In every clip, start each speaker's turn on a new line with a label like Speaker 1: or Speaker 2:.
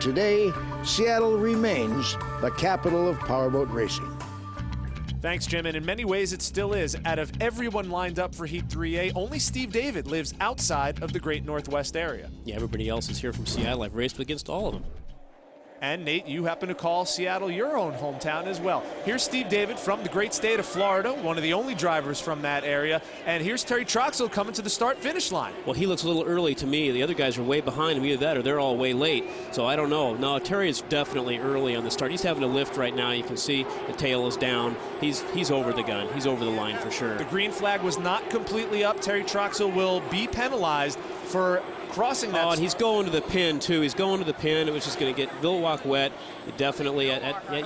Speaker 1: Today, Seattle remains the capital of powerboat racing.
Speaker 2: Thanks, Jim, and in many ways it still is. Out of everyone lined up for Heat 3A, only Steve David lives outside of the Great Northwest area.
Speaker 3: Yeah, everybody else is here from Seattle. I've raced against all of them.
Speaker 2: And Nate, you happen to call Seattle your own hometown as well. Here's Steve David from the great state of Florida, one of the only drivers from that area. And here's Terry Troxell coming to the start-finish line.
Speaker 3: Well, he looks a little early to me. The other guys are way behind him, either that or they're all way late. So I don't know. No, Terry is definitely early on the start. He's having a lift right now. You can see the tail is down. He's over the gun. He's over the line for sure.
Speaker 2: The green flag was not completely up. Terry Troxell will be penalized for crossing that.
Speaker 3: Oh, and he's going to the pin, too. He's going to the pin. It was just going to get Vilwalk wet. It definitely,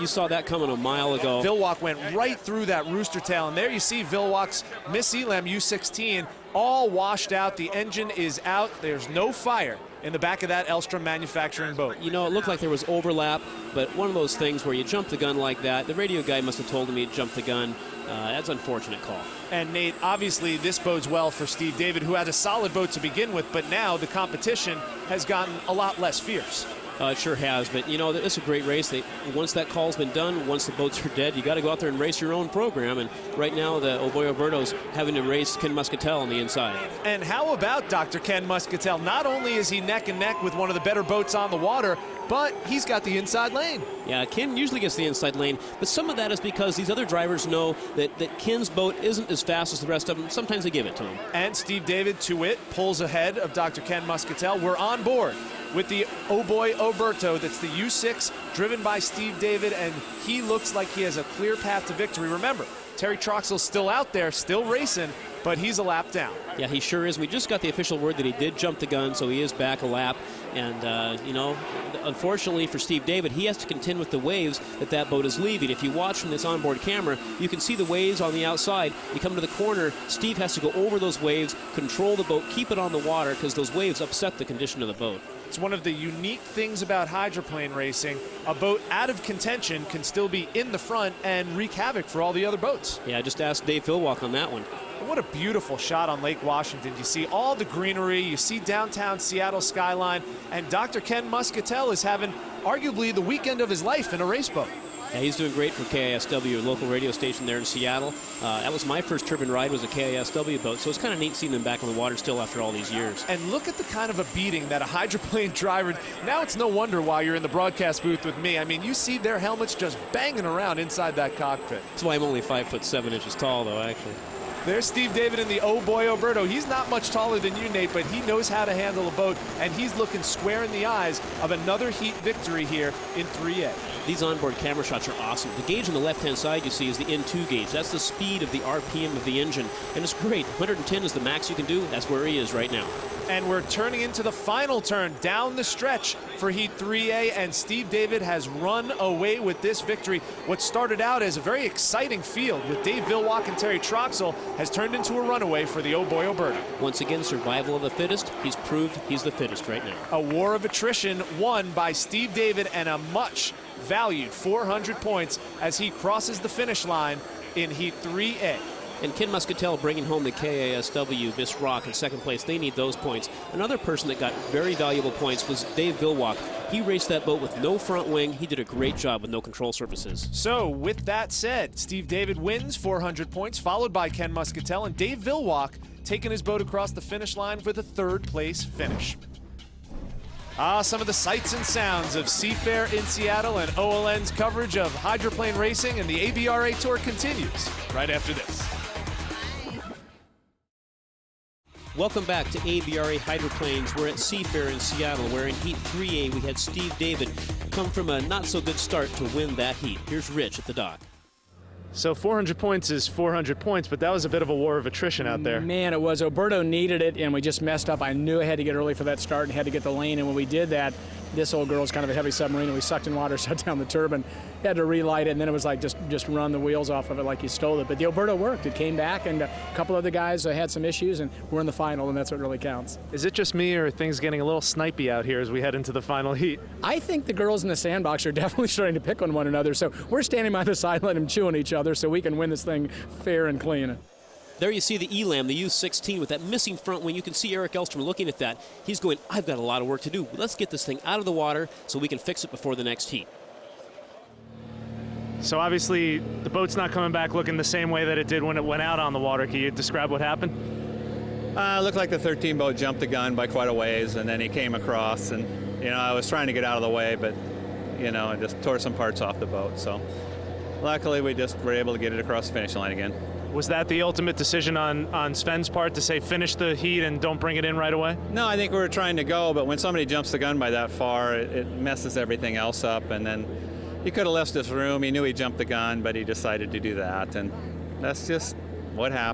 Speaker 3: you saw that coming a mile ago.
Speaker 2: Vilwalk went right through that rooster tail, and there you see Vilwalk's Miss Elam U16 all washed out. The engine is out. There's no fire in the back of that Elstrom manufacturing boat.
Speaker 3: You know, it looked like there was overlap, but one of those things where you jump the gun like that, the radio guy must have told him he'd jump the gun. That's an unfortunate call.
Speaker 2: And Nate, obviously this bodes well for Steve David, who had a solid boat to begin with, but now the competition has gotten a lot less fierce.
Speaker 3: It sure has, but you know, it's a great race. Once that call's been done, once the boats are dead, you got to go out there and race your own program. And right now, the Oboy Oberto's having to race Ken Muscatel on the inside.
Speaker 2: And how about Dr. Ken Muscatel? Not only is he neck and neck with one of the better boats on the water, but he's got the inside lane.
Speaker 3: Yeah, Ken usually gets the inside lane, but some of that is because these other drivers know that Ken's boat isn't as fast as the rest of them. Sometimes they give it to him.
Speaker 2: And Steve David, to wit, pulls ahead of Dr. Ken Muscatel. We're on board with the Oboy Oberto. That's the U6 driven by Steve David, and he looks like he has a clear path to victory. Remember, Terry Troxell's still out there, still racing, but he's a lap down.
Speaker 3: Yeah, he sure is. We just got the official word that he did jump the gun, so he is back a lap. And, you know, unfortunately for Steve David, he has to contend with the waves that boat is leaving. If you watch from this onboard camera, you can see the waves on the outside. You come to the corner, Steve has to go over those waves, control the boat, keep it on the water, because those waves upset the condition of the boat.
Speaker 2: It's one of the unique things about hydroplane racing. A boat out of contention can still be in the front and wreak havoc for all the other boats.
Speaker 3: Yeah, just ask Dave Vilwalk on that one.
Speaker 2: What a beautiful shot on Lake Washington. You see all the greenery, you see downtown Seattle skyline, and Dr. Ken Muscatel is having arguably the weekend of his life in a race boat.
Speaker 3: Yeah, he's doing great for KISW, a local radio station there in Seattle. That was my first turbine ride, was a KISW boat, so it's kind of neat seeing them back on the water still after all these years.
Speaker 2: And look at the kind of a beating that a hydroplane driver, now it's no wonder why you're in the broadcast booth with me. I mean, you see their helmets just banging around inside that cockpit.
Speaker 3: That's why I'm only 5'7" tall, though, actually.
Speaker 2: There's Steve David in the Oboy Oberto. He's not much taller than you, Nate, but he knows how to handle a boat, and he's looking square in the eyes of another heat victory here in 3A.
Speaker 3: These onboard camera shots are awesome. The gauge on the left-hand side you see is the N2 gauge. That's the speed of the RPM of the engine, and it's great. 110 is the max you can do. That's where he is right now.
Speaker 2: And we're turning into the final turn down the stretch for Heat 3A, and Steve David has run away with this victory. What started out as a very exciting field with Dave Vilwalk and Terry Troxell has turned into a runaway for the Oboy Oberto.
Speaker 3: Once again, survival of the fittest. He's proved he's the fittest right now.
Speaker 2: A war of attrition won by Steve David, and a much valued 400 points as he crosses the finish line in Heat 3A.
Speaker 3: And Ken Muscatel bringing home the KASW Miss Rock in second place. They need those points. Another person that got very valuable points was Dave Vilwalk. He raced that boat with no front wing. He did a great job with no control surfaces.
Speaker 2: So with that said, Steve David wins 400 points, followed by Ken Muscatel, and Dave Vilwalk taking his boat across the finish line with a third place finish. Some of the sights and sounds of Seafair in Seattle, and OLN's coverage of hydroplane racing and the ABRA Tour continues right after this.
Speaker 3: Welcome back to ABRA Hydroplanes. We're at Seafair in Seattle, where in Heat 3A we had Steve David come from a not-so-good start to win that heat. Here's Rich at the dock.
Speaker 2: So 400 points is 400 points, but that was a bit of a war of attrition out there.
Speaker 4: Man, it was. Oberto needed it, and we just messed up. I knew I had to get early for that start and had to get the lane, and when we did that, this old girl's kind of a heavy submarine, and we sucked in water, shut down the turbine, had to relight it, and then it was like just run the wheels off of it like you stole it. But the Oberto worked. It came back, and a couple other guys had some issues, and we're in the final, and that's what really counts.
Speaker 2: Is it just me, or are things getting a little snipey out here as we head into the final heat?
Speaker 4: I think the girls in the sandbox are definitely starting to pick on one another, so we're standing by the side letting them chew on each other so we can win this thing fair and clean.
Speaker 3: There you see the Elam, the U-16 with that missing front wing. You can see Eric Elstrom looking at that. He's going, I've got a lot of work to do. Let's get this thing out of the water so we can fix it before the next heat.
Speaker 2: So obviously the boat's not coming back looking the same way that it did when it went out on the water. Can you describe what happened?
Speaker 5: It looked like the 13 boat jumped the gun by quite a ways, and then he came across, and I was trying to get out of the way, but I just tore some parts off the boat. So luckily we just were able to get it across the finish line again.
Speaker 2: Was that the ultimate decision on Sven's part to say finish the heat and don't bring it in right away?
Speaker 5: No, I think we were trying to go, but when somebody jumps the gun by that far, it messes everything else up. And then he could have left his room. He knew he jumped the gun, but he decided to do that, and that's just what happened.